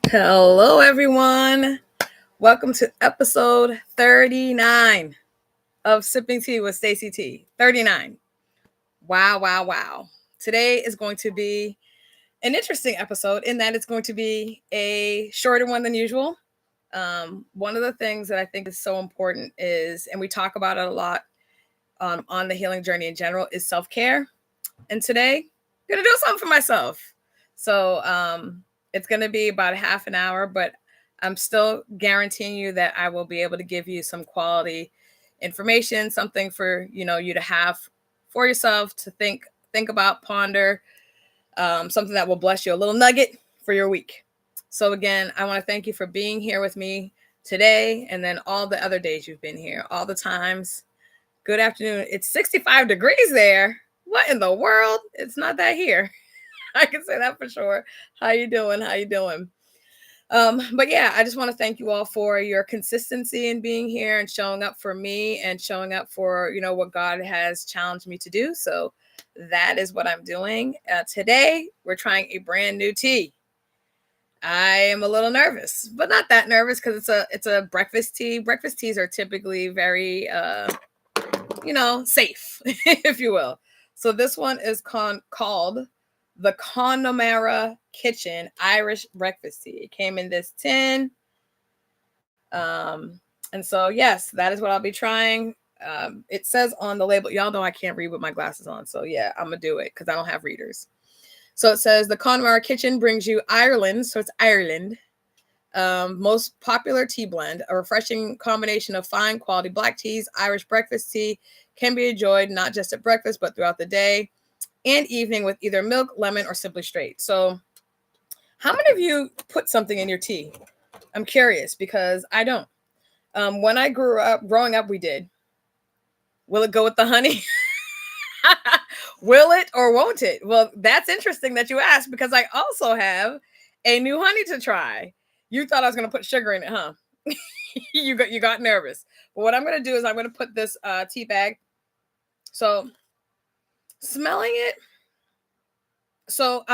Hello, everyone. Welcome to episode 39 of Sipping Tea with Stacey T. 39. Wow, wow, wow. Today is going to be an interesting episode in that it's going to be a shorter one than usual. One of the things that I think is so important is, and we talk about it a lot on the healing journey in general, is self-care. And today, I'm going to do something for myself. So it's going to be about a half an hour, but I'm still guaranteeing you that I will be able to give you some quality information, something for you to have for yourself to think about, ponder, something that will bless you, a little nugget for your week. So again, I want to thank you for being here with me today, and then all the other days you've been here, all the times. Good afternoon. It's 65 degrees there. What in the world? It's not that here. I can say that for sure. How you doing? How you doing? But yeah, I just want to thank you all for your consistency in being here and showing up for me and showing up for, what God has challenged me to do. So that is what I'm doing. Today, we're trying a brand new tea. I am a little nervous, but not that nervous because it's a breakfast tea. Breakfast teas are typically very safe, if you will. So this one is called the Connemara Kitchen Irish Breakfast Tea. It came in this tin. And so, yes, that is what I'll be trying. It says on the label, y'all know I can't read with my glasses on. So yeah, I'm going to do it because I don't have readers. So it says the Connemara Kitchen brings you Ireland. So it's Ireland. Most popular tea blend, a refreshing combination of fine quality black teas. Irish breakfast tea can be enjoyed not just at breakfast, but throughout the day and evening with either milk, lemon, or simply straight. So how many of you put something in your tea? I'm curious because I don't. When I growing up, we did. Will it go with the honey? Will it or won't it? Well, that's interesting that you asked because I also have a new honey to try. You thought I was going to put sugar in it, huh? you got nervous. But what I'm going to do is I'm going to put this tea bag. So smelling it. So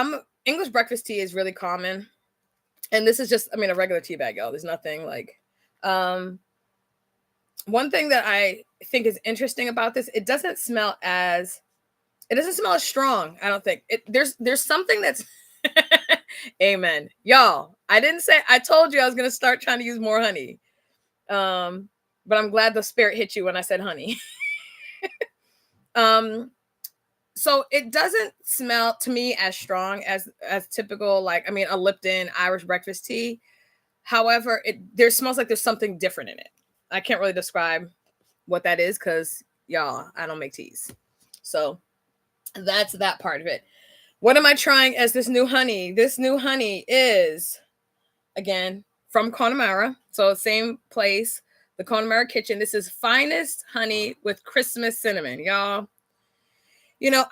English breakfast tea is really common. And this is just, a regular tea bag, y'all. There's nothing like, one thing that I think is interesting about this, it doesn't smell as strong. I don't think there's something that's amen. Y'all, I told you I was going to start trying to use more honey. But I'm glad the spirit hit you when I said honey. So it doesn't smell to me as strong as typical, like, a Lipton Irish breakfast tea. However, there smells like there's something different in it. I can't really describe what that is because, y'all, I don't make teas. So that's that part of it. What am I trying as this new honey? This new honey is, again, from Connemara. So same place, the Connemara Kitchen. This is finest honey with Christmas cinnamon. Y'all,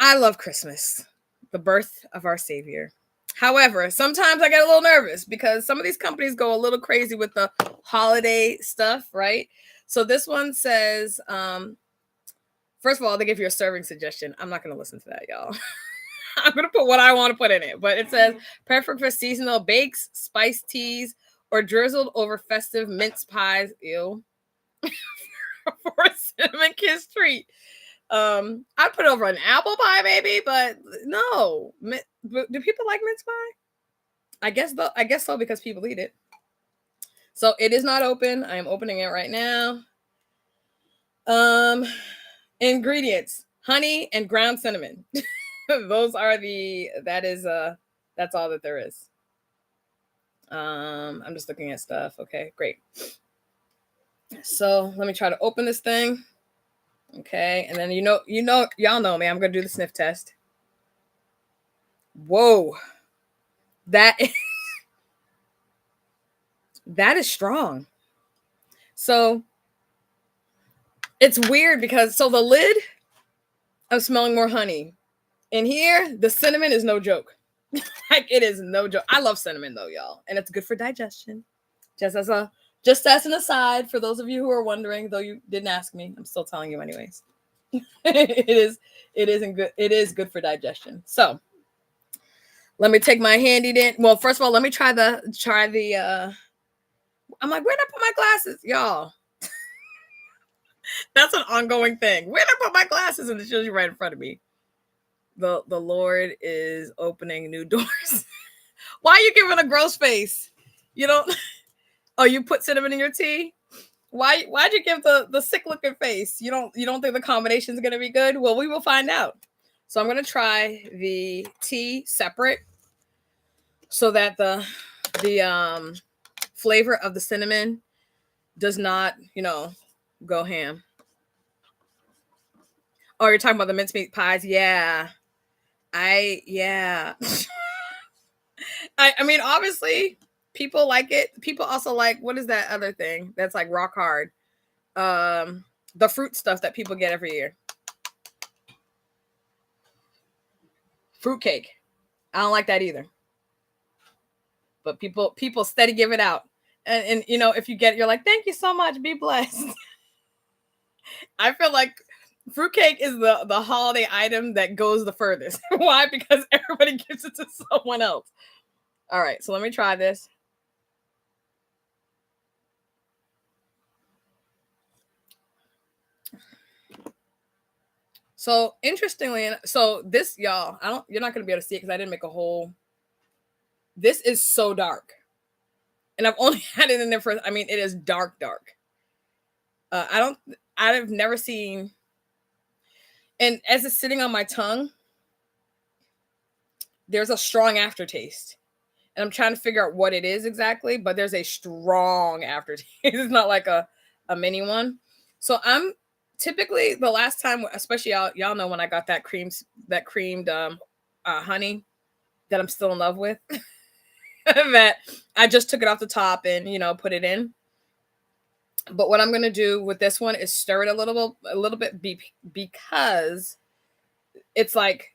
I love Christmas, the birth of our Savior. However, sometimes I get a little nervous because some of these companies go a little crazy with the holiday stuff, right? So this one says, first of all, they give you a serving suggestion. I'm not going to listen to that, y'all. I'm going to put what I want to put in it. But it says, perfect for seasonal bakes, spiced teas, or drizzled over festive mince pies. Ew. For a cinnamon kiss treat. I'd put it over an apple pie, maybe, but no. Do people like mince pie? I guess so because people eat it. So it is not open. I am opening it right now. Ingredients: honey and ground cinnamon. Those are that's all that there is. I'm just looking at stuff. Okay, great. So let me try to open this thing. Okay, and then y'all know me. I'm gonna do the sniff test. Whoa, that that is strong. So it's weird because the lid, I'm smelling more honey. In here, the cinnamon is no joke. Like, it is no joke. I love cinnamon though, y'all, and it's good for digestion. Just as an aside, for those of you who are wondering, though you didn't ask me, I'm still telling you anyways. It is good for digestion. So Let me take my handy then. Well, first of all, let me try the I'm like, where'd I put my glasses? Y'all. That's an ongoing thing. Where'd I put my glasses? And it's usually right in front of me. The Lord is opening new doors. Why are you giving a gross face? You don't oh, you put cinnamon in your tea? Why'd you give the sick looking face? You don't think the combination is gonna be good? Well, we will find out. So I'm gonna try the tea separate so that the flavor of the cinnamon does not, go ham. Oh, you're talking about the mincemeat pies? Yeah. Yeah. I mean, obviously, people like it. People also like, what is that other thing that's like rock hard? The fruit stuff that people get every year. Fruitcake. I don't like that either. But people steady give it out. And if you get it, you're like, thank you so much. Be blessed. I feel like fruitcake is the holiday item that goes the furthest. Why? Because everybody gives it to someone else. All right, so let me try this. So interestingly, so this, y'all, you're not gonna be able to see it because I didn't make a whole. This is so dark, and I've only had it in there for. I mean, it is dark. I've never seen, and as it's sitting on my tongue, there's a strong aftertaste, and I'm trying to figure out what it is exactly. But there's a strong aftertaste. It's not like a mini one. So I'm typically the last time, especially y'all know when I got that creamed honey that I'm still in love with. That I just took it off the top and put it in. But what I'm gonna do with this one is stir it a little bit because it's like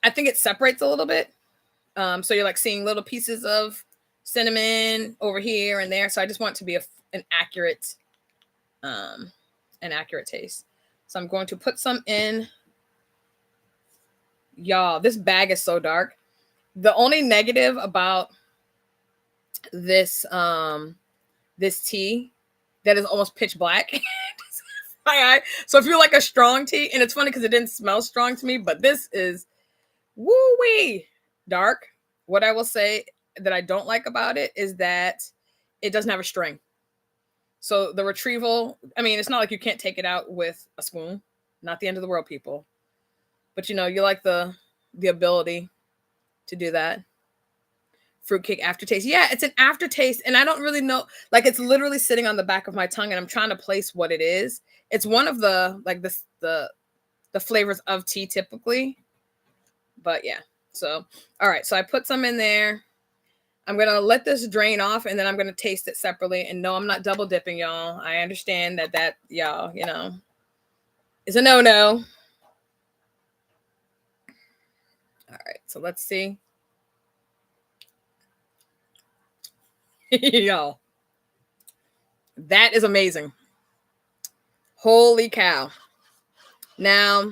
I think it separates a little bit. So you're like seeing little pieces of cinnamon over here and there. So I just want it to be an accurate taste. So I'm going to put some in. Y'all, this bag is so dark. The only negative about this this tea that is almost pitch black. My eye. So if you like a strong tea, and it's funny because it didn't smell strong to me, but this is woo-wee dark. What I will say that I don't like about it is that it doesn't have a string. So the retrieval, I mean, it's not like you can't take it out with a spoon. Not the end of the world, people. But you like the ability to do that. Fruitcake aftertaste. Yeah, it's an aftertaste, and I don't really know. Like, it's literally sitting on the back of my tongue, and I'm trying to place what it is. It's one of the the flavors of tea typically, but yeah. So, all right. So I put some in there. I'm gonna let this drain off, and then I'm gonna taste it separately. And no, I'm not double dipping, y'all. I understand that y'all, is a no. All right. So let's see. Y'all, that is amazing. Holy cow. Now,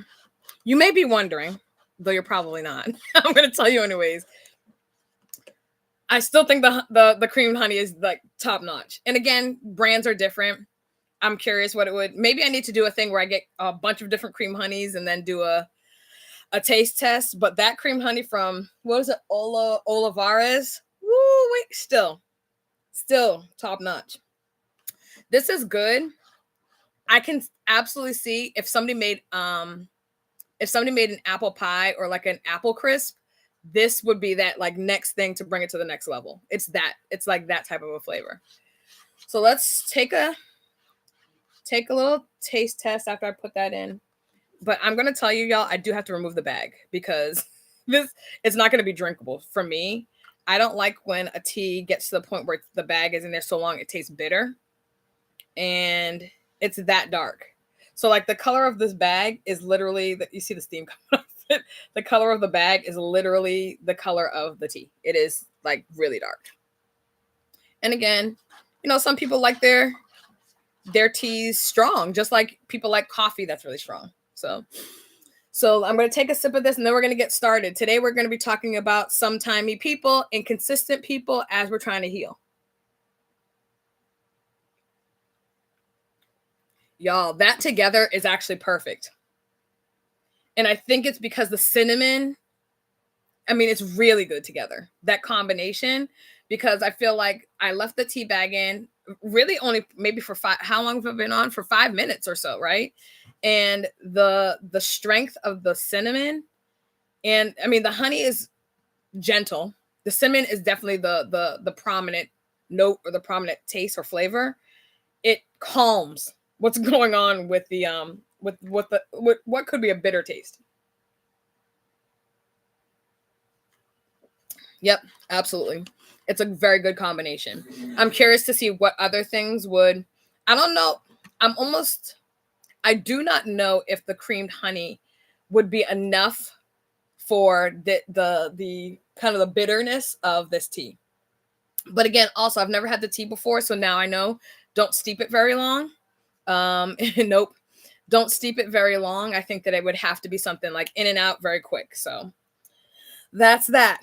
you may be wondering, though you're probably not. I'm going to tell you anyways. I still think the creamed honey is like top notch. And again, brands are different. I'm curious what it would. Maybe I need to do a thing where I get a bunch of different cream honeys and then do a taste test. But that cream honey from, what is it, Olivares? Woo, wait, still top notch. This is good. I can absolutely see if somebody made an apple pie or like an apple crisp, this would be that like next thing to bring it to the next level. It's like that type of a flavor. So let's take a little taste test after I put that in. But I'm gonna tell you, y'all, I do have to remove the bag because it's not gonna be drinkable for me. I don't like when a tea gets to the point where the bag is in there so long it tastes bitter, and it's that dark. So like the color of this bag is literally that you see the steam coming off it. The color of the bag is literally the color of the tea. It is like really dark. And again, some people like their teas strong, just like people like coffee that's really strong. So So I'm going to take a sip of this and then we're going to get started. Today, we're going to be talking about sometimey people, inconsistent people as we're trying to heal. Y'all, that together is actually perfect. And I think it's because the cinnamon, I mean, it's really good together, that combination, because I feel like I left the tea bag in really only maybe for how long have I been on? For 5 minutes or so, right? And the strength of the cinnamon, and I mean, the honey is gentle. The cinnamon is definitely the prominent note or the prominent taste or flavor. It calms what's going on with the with what could be a bitter taste. Yep, absolutely. It's a very good combination. I'm curious to see what other things would. I don't know. I'm almost. I do not know if the creamed honey would be enough for the kind of the bitterness of this tea. But again, also I've never had the tea before, so now I know. Don't steep it very long. Nope, don't steep it very long. I think that it would have to be something like in and out very quick. So that's that.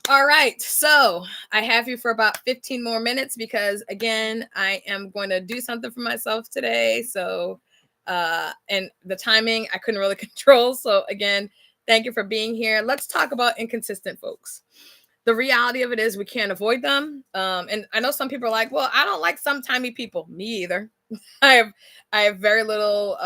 All right. So I have you for about 15 more minutes because again, I am going to do something for myself today. So and the timing I couldn't really control. So again, thank you for being here. Let's talk about inconsistent folks. The reality of it is we can't avoid them. And I know some people are like, well, I don't like sometimey people. Me either. I have I have very little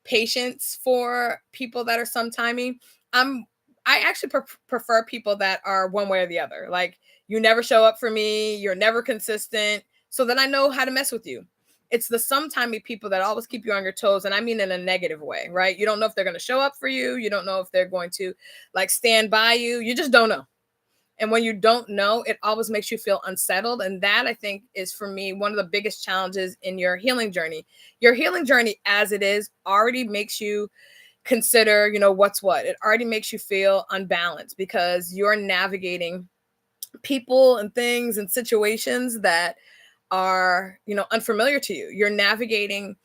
patience for people that are sometimey. I'm I actually prefer people that are one way or the other. Like you never show up for me, you're never consistent, so that I know how to mess with you. It's the sometimey people that always keep you on your toes, and I mean in a negative way, right? You don't know if they're going to show up for you, you don't know if they're going to like stand by you, you just don't know. And when you don't know, it always makes you feel unsettled. And that I think is for me one of the biggest challenges in your healing journey. Your healing journey, as it is, already makes you consider, what's what. It already makes you feel unbalanced because you're navigating people and things and situations that are, unfamiliar to you. You're navigating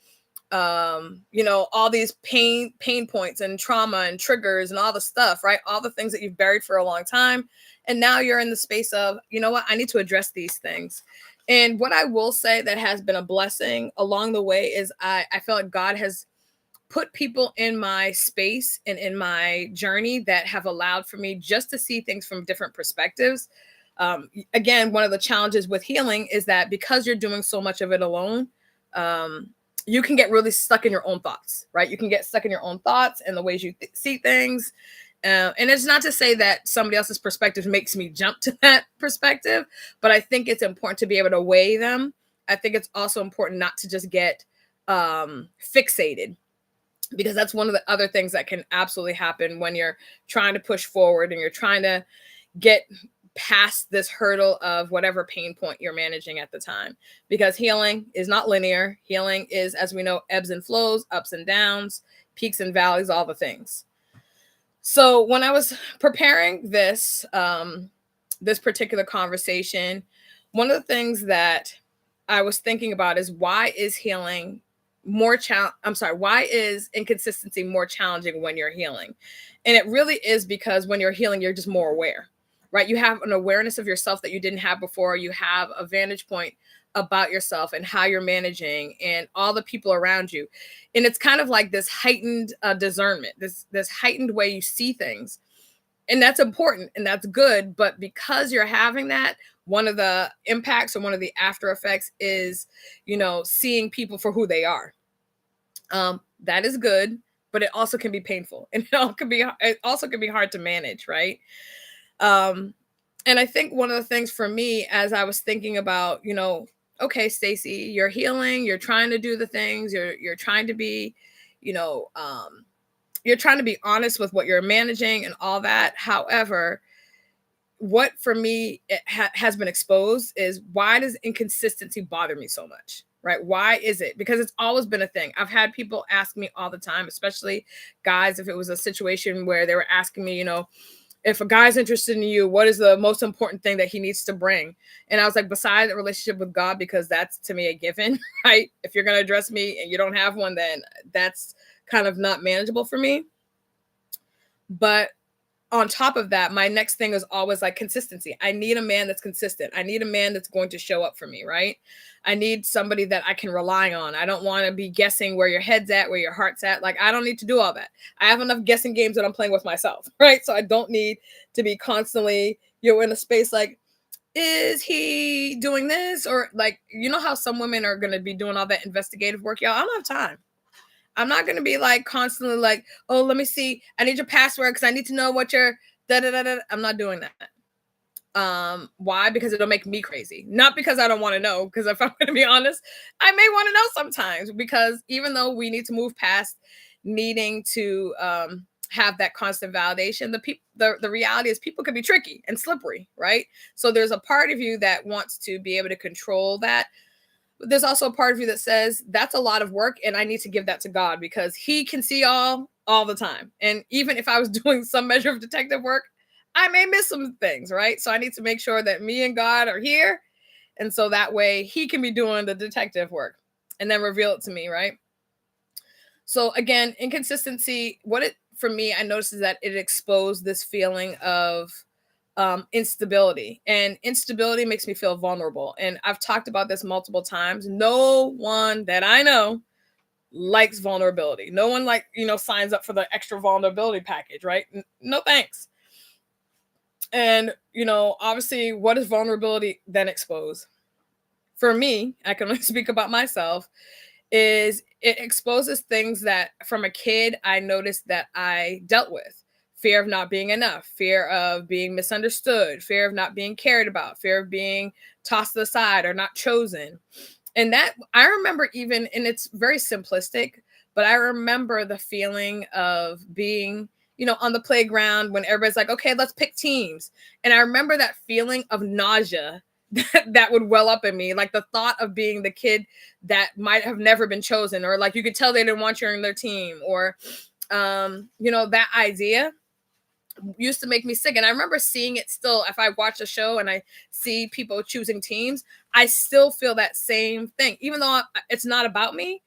all these pain points and trauma and triggers and all the stuff, right? All the things that you've buried for a long time. And now you're in the space of, you know what, I need to address these things. And what I will say that has been a blessing along the way is I feel like God has put people in my space and in my journey that have allowed for me just to see things from different perspectives. Again, one of the challenges with healing is that because you're doing so much of it alone, um, you can get really stuck in your own thoughts, right? You can get stuck in your own thoughts and the ways you see things. And it's not to say that somebody else's perspective makes me jump to that perspective, but I think it's important to be able to weigh them. I think it's also important not to just get fixated, because that's one of the other things that can absolutely happen when you're trying to push forward and you're trying to get past this hurdle of whatever pain point you're managing at the time. Because healing is not linear. Healing is, as we know, ebbs and flows, ups and downs, peaks and valleys, all the things. So when I was preparing this particular conversation, one of the things that I was thinking about is why is healing why is inconsistency more challenging when you're healing? And it really is because when you're healing, you're just more aware, right? You have an awareness of yourself that you didn't have before. You have a vantage point about yourself and how you're managing and all the people around you. And it's kind of like this heightened discernment, this heightened way you see things. And that's important and that's good. But because you're having that, one of the impacts or one of the after effects is, seeing people for who they are. That is good, but it also can be painful, and it also can be hard to manage, right? Um, and I think one of the things for me, as I was thinking about, okay, Stacey, you're healing, you're trying to do the things, you're trying to be, you know, um, you're trying to be honest with what you're managing and all that. However, what for me has been exposed is, why does inconsistency bother me so much, right? Why is it? Because it's always been a thing. I've had people ask me all the time, especially guys, if it was a situation where they were asking me, if a guy's interested in you, what is the most important thing that he needs to bring? And I was like, besides a relationship with God, because that's to me a given, right? If you're going to address me and you don't have one, then that's kind of not manageable for me. But on top of that, my next thing is always like consistency. I need a man that's consistent. I need a man that's going to show up for me, right? I need somebody that I can rely on. I don't want to be guessing where your head's at, where your heart's at. Like, I don't need to do all that. I have enough guessing games that I'm playing with myself, right? So I don't need to be constantly, in a space like, is he doing this? Or like, how some women are going to be doing all that investigative work? Y'all, I don't have time. I'm not going to be like constantly like, oh, let me see. I need your password because I need to know what your da da da da. I'm not doing that. Why? Because it'll make me crazy. Not because I don't want to know. Because if I'm going to be honest, I may want to know sometimes. Because even though we need to move past needing to have that constant validation, the reality is people can be tricky and slippery, right? So there's a part of you that wants to be able to control that. There's also a part of you that says that's a lot of work and I need to give that to God because he can see all the time. And even if I was doing some measure of detective work, I may miss some things, right? So I need to make sure that me and God are here. And so that way he can be doing the detective work and then reveal it to me, right? So again, inconsistency, what it for me, I noticed is that it exposed this feeling of instability, and instability makes me feel vulnerable. And I've talked about this multiple times. No one that I know likes vulnerability. No one signs up for the extra vulnerability package, right? No thanks. And obviously, what does vulnerability then expose? For me, I can only speak about myself, is it exposes things that from a kid I noticed that I dealt with. Fear of not being enough, fear of being misunderstood, fear of not being cared about, fear of being tossed aside or not chosen. And that I remember, even, and it's very simplistic, but I remember the feeling of being, on the playground when everybody's like, okay, let's pick teams. And I remember that feeling of nausea that would well up in me, like the thought of being the kid that might have never been chosen, or like you could tell they didn't want you on their team, or that idea used to make me sick. And I remember seeing it still. If I watch a show and I see people choosing teams, I still feel that same thing, even though it's not about me.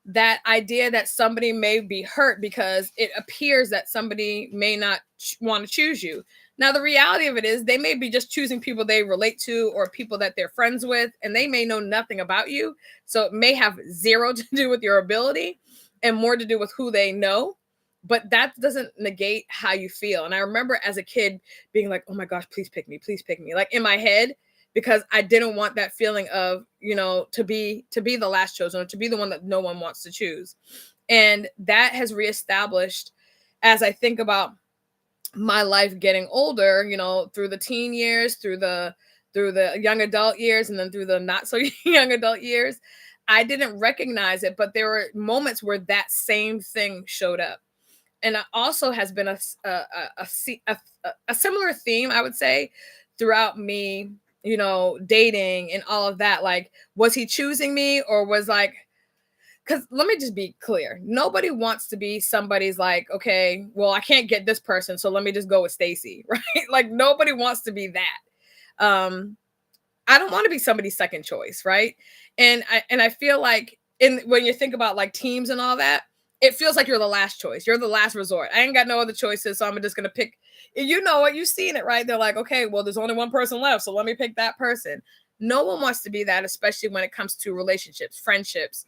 That idea that somebody may be hurt because it appears that somebody may not want to choose you. Now, the reality of it is they may be just choosing people they relate to or people that they're friends with, and they may know nothing about you. So it may have zero to do with your ability and more to do with who they know. But that doesn't negate how you feel. And I remember as a kid being like, oh my gosh, please pick me, like in my head, because I didn't want that feeling of, to be the last chosen, or to be the one that no one wants to choose. And that has reestablished as I think about my life getting older, through the teen years, through the young adult years, and then through the not so young adult years. I didn't recognize it, but there were moments where that same thing showed up. And it also has been a similar theme, I would say, throughout me, dating and all of that. Like, was he choosing me, or was like, because let me just be clear. Nobody wants to be somebody's like, okay, well, I can't get this person, so let me just go with Stacy, right? Like, nobody wants to be that. I don't want to be somebody's second choice, right? And I feel like when you think about like teams and all that, it feels like you're the last choice. You're the last resort. I ain't got no other choices, so I'm just gonna pick. You know what? You've seen it, right? They're like, okay, well, there's only one person left, so let me pick that person. No one wants to be that, especially when it comes to relationships, friendships,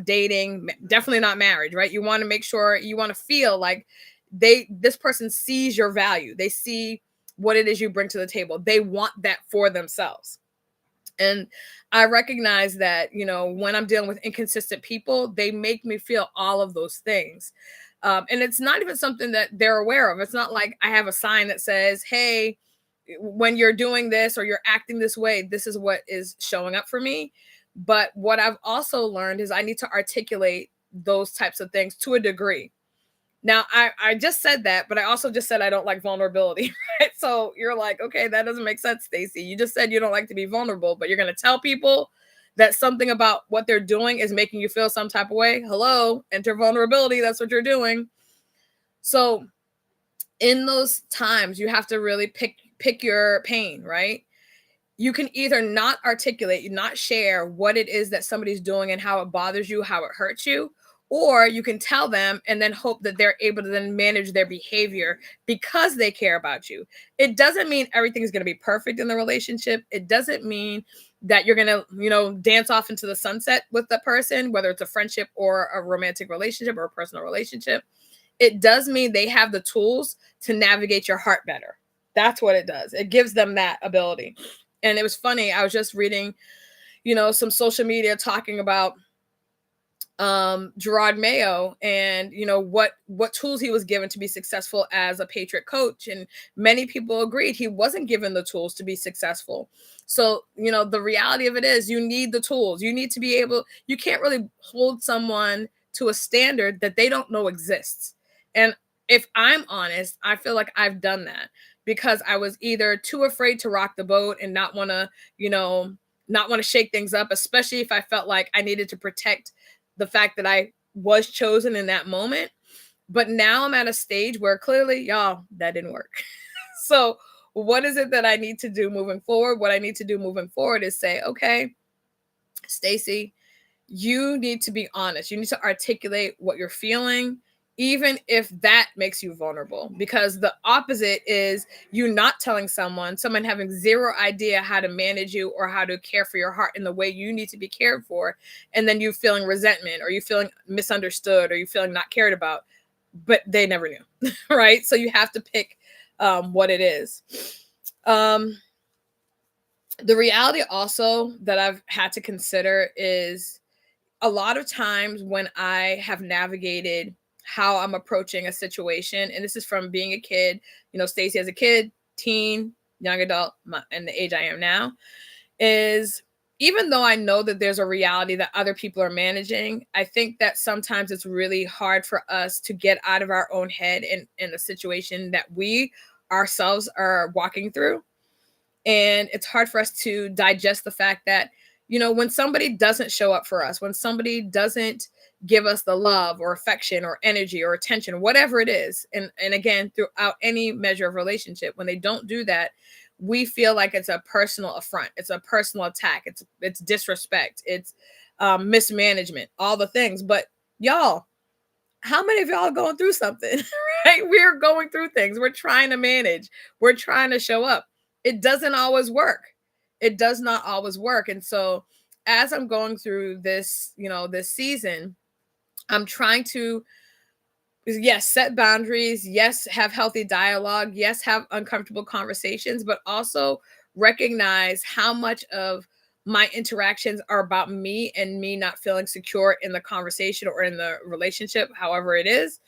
dating. Definitely not marriage, right? You want to make sure, you want to feel like this person sees your value. They see what it is you bring to the table. They want that for themselves. And I recognize that, when I'm dealing with inconsistent people, they make me feel all of those things. And it's not even something that they're aware of. It's not like I have a sign that says, hey, when you're doing this or you're acting this way, this is what is showing up for me. But what I've also learned is I need to articulate those types of things to a degree. Now, I just said that, but I also just said I don't like vulnerability, right? So you're like, okay, that doesn't make sense, Stacey. You just said you don't like to be vulnerable, but you're going to tell people that something about what they're doing is making you feel some type of way. Hello, enter vulnerability. That's what you're doing. So in those times, you have to really pick your pain, right? You can either not articulate, not share what it is that somebody's doing and how it bothers you, how it hurts you, Or you can tell them and then hope that they're able to then manage their behavior because they care about you. It doesn't mean everything is going to be perfect in the relationship. It doesn't mean that you're going to, dance off into the sunset with the person, whether it's a friendship or a romantic relationship or a personal relationship. It does mean they have the tools to navigate your heart better. That's what it does. It gives them that ability. And it was funny. I was just reading, some social media talking about Gerard Mayo and what tools he was given to be successful as a Patriot coach, and many people agreed he wasn't given the tools to be successful. So the reality of it is you need the tools. You need to be able. You can't really hold someone to a standard that they don't know exists. And if I'm honest, I feel like I've done that because I was either too afraid to rock the boat and not want to shake things up, especially if I felt like I needed to protect the fact that I was chosen in that moment. But now I'm at a stage where clearly, y'all, that didn't work. So what is it that I need to do moving forward? What I need to do moving forward is say, okay, Stacey, you need to be honest. You need to articulate what you're feeling, even if that makes you vulnerable, because the opposite is you not telling someone having zero idea how to manage you or how to care for your heart in the way you need to be cared for. And then you feeling resentment, or you feeling misunderstood, or you feeling not cared about, but they never knew. Right. So you have to pick what it is. The reality also that I've had to consider is a lot of times when I have navigated how I'm approaching a situation, and this is from being a kid, Stacey as a kid, teen, young adult, and the age I am now, is even though I know that there's a reality that other people are managing, I think that sometimes it's really hard for us to get out of our own head in the situation that we ourselves are walking through. And it's hard for us to digest the fact that, when somebody doesn't show up for us, when somebody doesn't give us the love or affection or energy or attention, whatever it is, and again, throughout any measure of relationship, when they don't do that, we feel like it's a personal affront, it's a personal attack, it's disrespect, it's mismanagement, all the things. But y'all, how many of y'all are going through something? Right? We're going through things. We're trying to manage. We're trying to show up. It doesn't always work. It does not always work. And so as I'm going through this, this season, I'm trying to, yes, set boundaries. Yes, have healthy dialogue. Yes, have uncomfortable conversations, but also recognize how much of my interactions are about me and me not feeling secure in the conversation or in the relationship, however it is,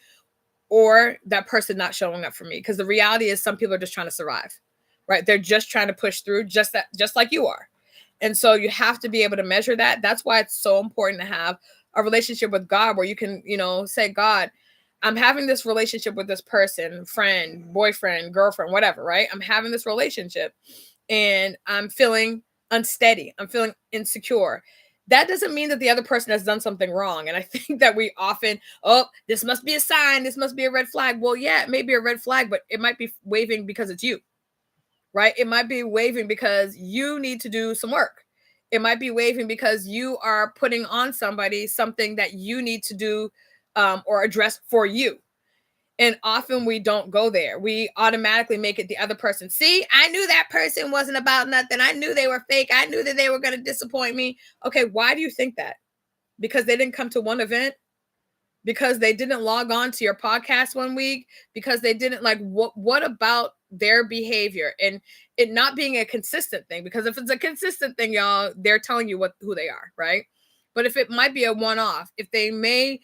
or that person not showing up for me. Because the reality is some people are just trying to survive, right? They're just trying to push through, just like you are. And so you have to be able to measure that. That's why it's so important to have a relationship with God where you can, say, God, I'm having this relationship with this person, friend, boyfriend, girlfriend, whatever, right? I'm having this relationship and I'm feeling unsteady. I'm feeling insecure. That doesn't mean that the other person has done something wrong. And I think that we often, this must be a sign. This must be a red flag. Well, yeah, it may be a red flag, but it might be waving because it's you, right? It might be waving because you need to do some work. It might be waving because you are putting on somebody something that you need to do or address for you. And often we don't go there. We automatically make it the other person. See, I knew that person wasn't about nothing. I knew they were fake. I knew that they were going to disappoint me. Okay, why do you think that? Because they didn't come to one event? Because they didn't log on to your podcast one week? Because they didn't what about their behavior and it not being a consistent thing? Because if it's a consistent thing, y'all, they're telling you who they are, right? But if it might be a one-off, if they may,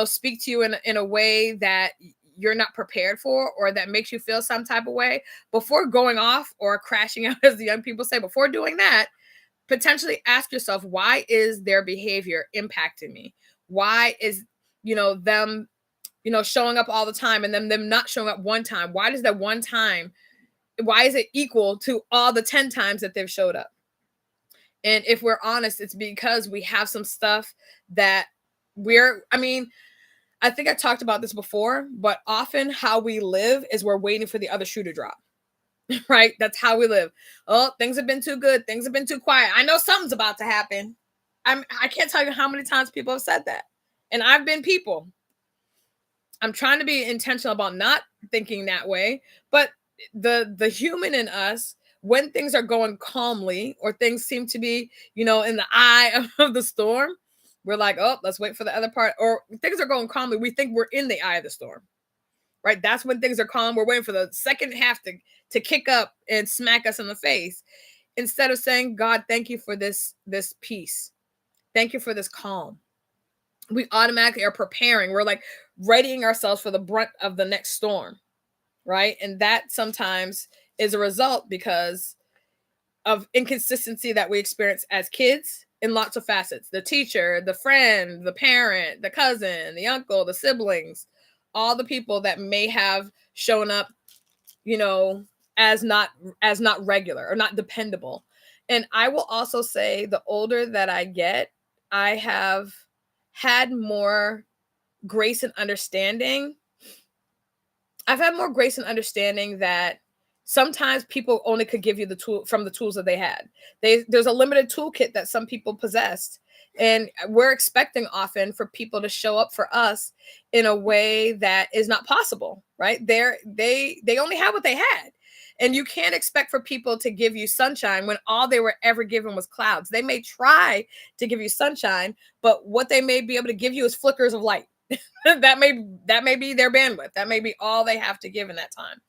speak to you in a way that you're not prepared for or that makes you feel some type of way, before going off or crashing out, as the young people say, before doing that, potentially ask yourself, why is their behavior impacting me? Why is, them, showing up all the time and then them not showing up one time? Why does that one time, why is it equal to all the 10 times that they've showed up? And if we're honest, it's because we have some stuff that I think I talked about this before, but often how we live is we're waiting for the other shoe to drop, right? That's how we live. Oh, things have been too good. Things have been too quiet. I know something's about to happen. I can't tell you how many times people have said that. And I've been people. I'm trying to be intentional about not thinking that way, but the human in us, when things are going calmly or things seem to be, in the eye of the storm, we're like, oh, let's wait for the other part. Or things are going calmly, we think we're in the eye of the storm, right? That's when things are calm. We're waiting for the second half to kick up and smack us in the face, instead of saying, God, thank you for this peace. Thank you for this calm. We automatically are preparing. We're like readying ourselves for the brunt of the next storm, right? And that sometimes is a result because of inconsistency that we experience as kids in lots of facets. The teacher, the friend, the parent, the cousin, the uncle, the siblings, all the people that may have shown up, as not regular or not dependable. And I will also say, the older that I get, I have had more grace and understanding. I've had more grace and understanding that sometimes people only could give you the tool from the tools that they had. There's a limited toolkit that some people possessed. And we're expecting often for people to show up for us in a way that is not possible, right? They only have what they had. And you can't expect for people to give you sunshine when all they were ever given was clouds. They may try to give you sunshine, but what they may be able to give you is flickers of light. that may be their bandwidth. That may be all they have to give in that time.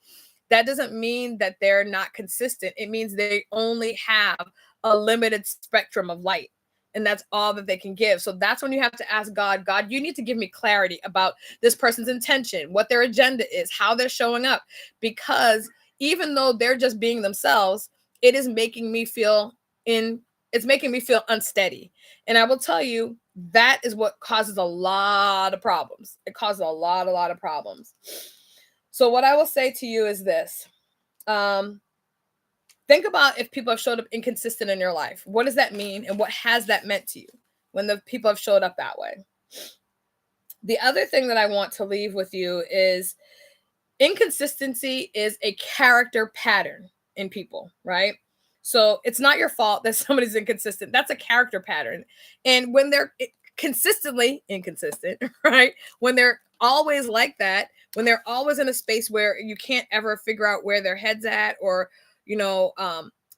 That doesn't mean that they're not consistent. It means they only have a limited spectrum of light, and that's all that they can give. So that's when you have to ask God, you need to give me clarity about this person's intention, what their agenda is, how they're showing up, because even though they're just being themselves, it is making me feel unsteady. And I will tell you, that is what causes a lot of problems. It causes a lot of problems. So what I will say to you is this. Think about if people have showed up inconsistent in your life. What does that mean? And what has that meant to you when the people have showed up that way? The other thing that I want to leave with you is inconsistency is a character pattern in people, right? So it's not your fault that somebody's inconsistent. That's a character pattern. And when they're consistently inconsistent, right? When they're always like that, when they're always in a space where you can't ever figure out where their head's at, or,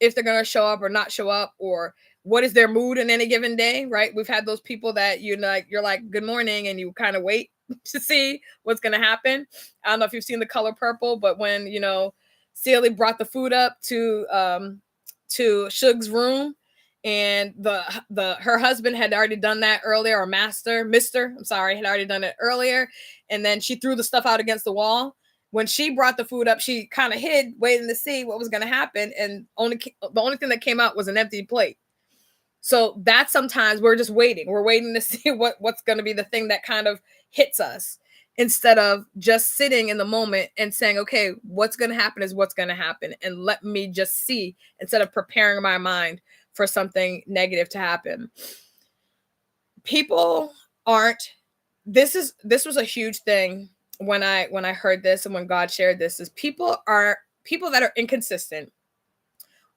if they're going to show up or not show up, or what is their mood in any given day, right? We've had those people that you're like, good morning, and you kind of wait to see what's going to happen. I don't know if you've seen The Color Purple, but when, Celie brought the food up to Suge's room, and her husband had already done that earlier, or Mister, I'm sorry, had already done it earlier. And then she threw the stuff out against the wall. When she brought the food up, she kind of hid, waiting to see what was going to happen. And the only thing that came out was an empty plate. So that sometimes we're just waiting. We're waiting to see what's going to be the thing that kind of hits us, instead of just sitting in the moment and saying, okay, what's going to happen is what's going to happen. And let me just see, instead of preparing my mind for something negative to happen. People aren't, this was a huge thing when I heard this, and when God shared this, is people that are inconsistent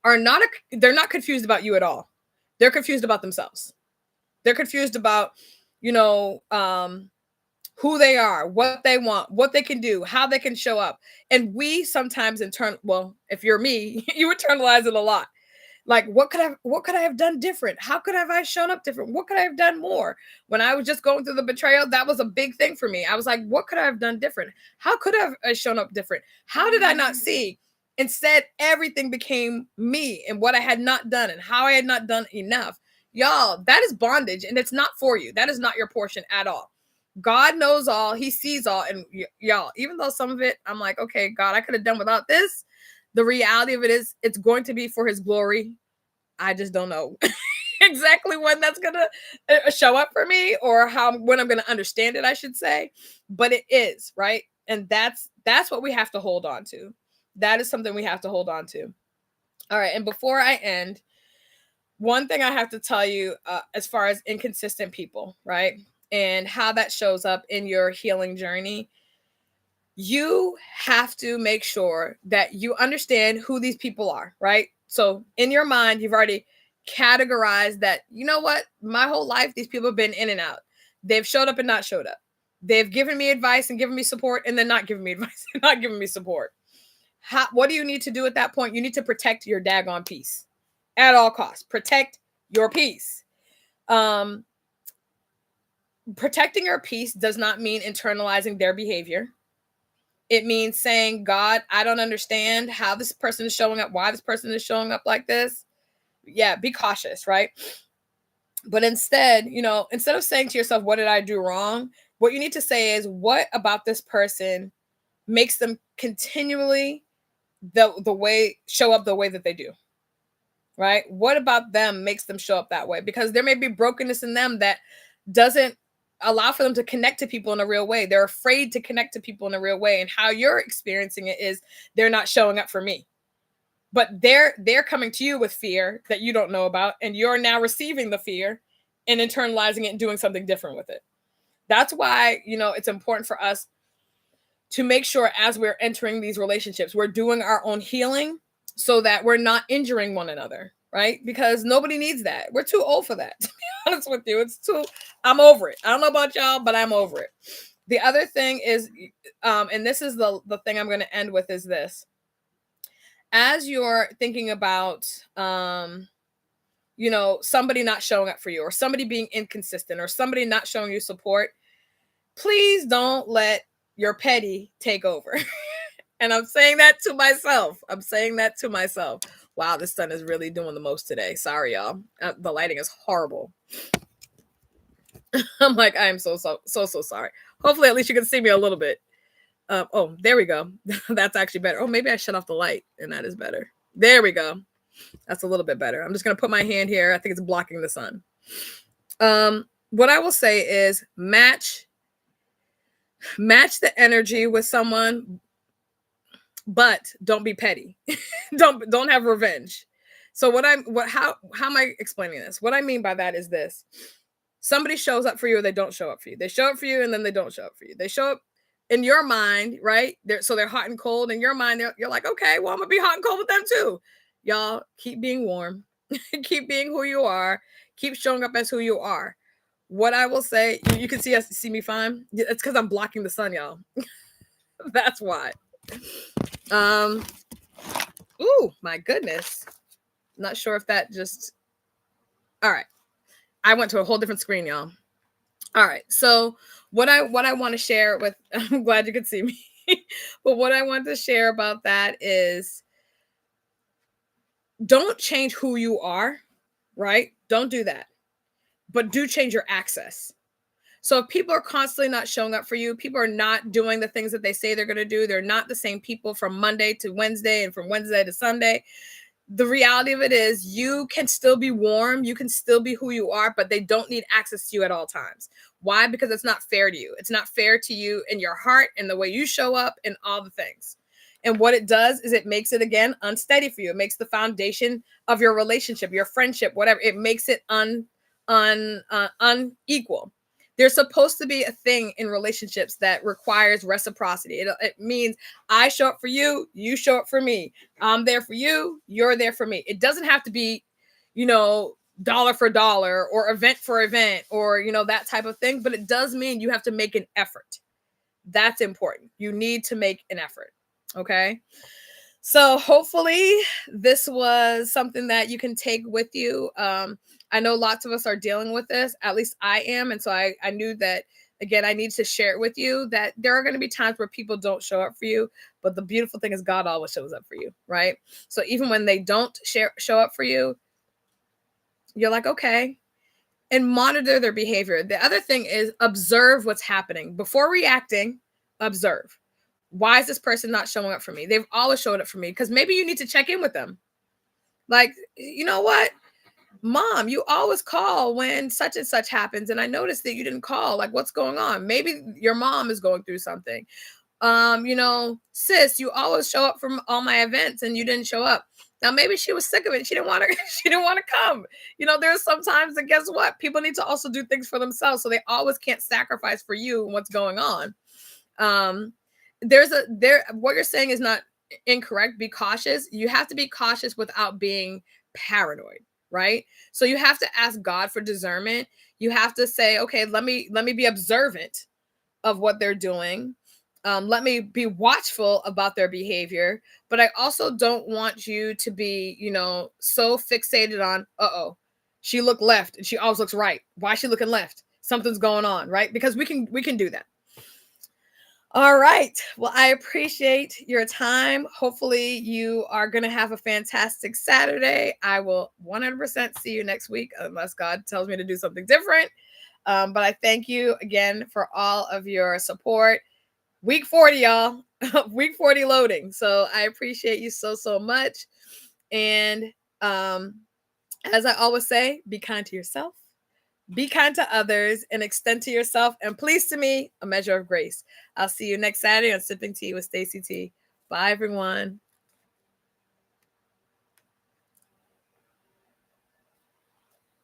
they're not confused about you at all. They're confused about themselves. They're confused about, who they are, what they want, what they can do, how they can show up. And we sometimes if you're me, you internalize it a lot. Like, what could I have done different? How could I have shown up different? What could I have done more? When I was just going through the betrayal, that was a big thing for me. I was like, what could I have done different? How could I have shown up different? How did I not see? Instead, everything became me and what I had not done and how I had not done enough. Y'all, that is bondage, and it's not for you. That is not your portion at all. God knows all. He sees all. And y'all, even though some of it, I'm like, okay, God, I could have done without this. The reality of it is, it's going to be for his glory. I just don't know exactly when that's going to show up for me, or when I'm going to understand it, I should say. But it is, right? And that's what we have to hold on to. That is something we have to hold on to. All right. And before I end, one thing I have to tell you, as far as inconsistent people, right? And how that shows up in your healing journey, you have to make sure that you understand who these people are, right? So in your mind, you've already categorized that, you know what, my whole life, these people have been in and out. They've showed up and not showed up. They've given me advice and given me support and then not giving me advice and not giving me support. What do you need to do at that point? You need to protect your daggone peace at all costs. Protect your peace. Protecting your peace does not mean internalizing their behavior. It means saying, God, I don't understand how this person is showing up, why this person is showing up like this. Yeah, be cautious, right? But instead, instead of saying to yourself, what did I do wrong? What you need to say is, what about this person makes them continually show up the way that they do? Right? What about them makes them show up that way? Because there may be brokenness in them that doesn't allow for them to connect to people in a real way. They're afraid to connect to people in a real way. And how you're experiencing it is they're not showing up for me. But they're coming to you with fear that you don't know about, and you're now receiving the fear and internalizing it and doing something different with it. That's why, it's important for us to make sure as we're entering these relationships, we're doing our own healing so that we're not injuring one another, right? Because nobody needs that. We're too old for that, to be honest with you. I'm over it. I don't know about y'all, but I'm over it. The other thing is, and this is the thing I'm going to end with, is this. As you're thinking about, somebody not showing up for you, or somebody being inconsistent, or somebody not showing you support, please don't let your petty take over. And I'm saying that to myself. Wow, this sun is really doing the most today. Sorry, y'all. The lighting is horrible. I'm like, I am so sorry. Hopefully, at least you can see me a little bit. Oh, there we go. That's actually better. Oh, maybe I shut off the light and that is better. There we go. That's a little bit better. I'm just going to put my hand here. I think it's blocking the sun. What I will say is match the energy with someone, but don't be petty. don't have revenge. So how am I explaining this? What I mean by that is this. Somebody shows up for you or they don't show up for you. They show up for you and then they don't show up for you. They show up in your mind, right? They're hot and cold. In your mind, you're like, okay, well, I'm going to be hot and cold with them too. Y'all, keep being warm. Keep being who you are. Keep showing up as who you are. What I will say, you can see me fine. It's because I'm blocking the sun, y'all. That's why. Ooh, my goodness. Not sure if that just... All right. I went to a whole different screen, y'all. All right. So what I want to share with... I'm glad you could see me. But what I want to share about that is, don't change who you are, right? Don't do that. But do change your access. So if people are constantly not showing up for you, people are not doing the things that they say they're going to do, they're not the same people from Monday to Wednesday and from Wednesday to Sunday. The reality of it is, you can still be warm, you can still be who you are, but they don't need access to you at all times. Why? Because it's not fair to you. It's not fair to you in your heart and the way you show up and all the things. And what it does is it makes it, again, unsteady for you. It makes the foundation of your relationship, your friendship, whatever, it makes it unequal. There's supposed to be a thing in relationships that requires reciprocity. It means I show up for you, you show up for me. I'm there for you, you're there for me. It doesn't have to be, dollar for dollar or event for event or, that type of thing. But it does mean you have to make an effort. That's important. You need to make an effort. Okay. So hopefully this was something that you can take with you. I know lots of us are dealing with this, at least I am. And so I knew that, again, I need to share it with you, that there are going to be times where people don't show up for you. But the beautiful thing is God always shows up for you, right? So even when they don't show up for you, you're like, okay, and monitor their behavior. The other thing is observe what's happening. Before reacting, observe. Why is this person not showing up for me? They've always showed up for me, because maybe you need to check in with them. Like, you know what? Mom, you always call when such and such happens, and I noticed that you didn't call. Like, what's going on? Maybe your mom is going through something. Sis, you always show up from all my events and you didn't show up. Now, maybe she was sick of it. She didn't want to come. There's sometimes that, guess what? People need to also do things for themselves. So they always can't sacrifice for you and what's going on. What you're saying is not incorrect. Be cautious. You have to be cautious without being paranoid. right? So you have to ask God for discernment. You have to say, okay, let me be observant of what they're doing. Let me be watchful about their behavior. But I also don't want you to be, so fixated on, she looked left and she always looks right. Why is she looking left? Something's going on, right? Because we can do that. All right. Well, I appreciate your time. Hopefully, you are going to have a fantastic Saturday. I will 100% see you next week, unless God tells me to do something different. But I thank you again for all of your support. Week 40, y'all. Week 40 loading. So I appreciate you so, so much. And as I always say, be kind to yourself, be kind to others, and extend to yourself, and please to me, a measure of grace. I'll see you next Saturday on Sipping Tea with Stacey T. Bye, everyone.